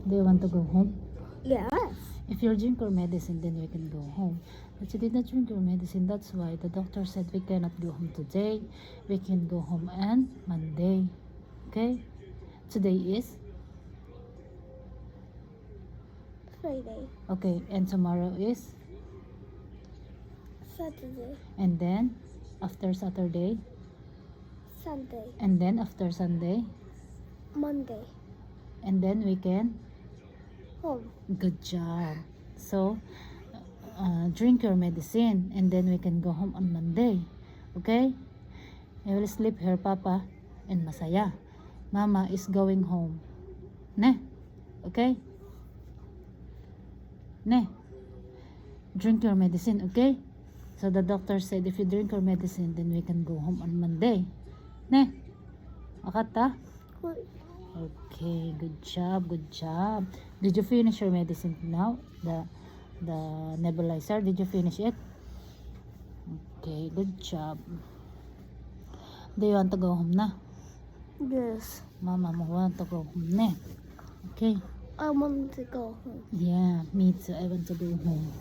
Do you want to go home? Yes. If you drink your medicine, then we can go home. But you did not drink your medicine. That's why the doctor said we cannot go home today. We can go home on Monday. Okay? Today is? Friday. Okay. And tomorrow is? Saturday. And then, after Saturday? Sunday. And then, after Sunday? Monday. And then, weekend? Home. Good job. So, drink your medicine and then we can go home on Monday. Okay? I will sleep here, Papa, and Masaya. Mama is going home. Ne? Okay? Ne? Drink your medicine, okay? So the doctor said if you drink your medicine, then we can go home on Monday. Ne? Akata? What? Okay, good job, good job. Did you finish your medicine now? The nebulizer, did you finish it? Okay, good job. Do you want to go home na? Yes. Mama mo want to go home na. Okay. I want to go home. Yeah, me too. I want to go home.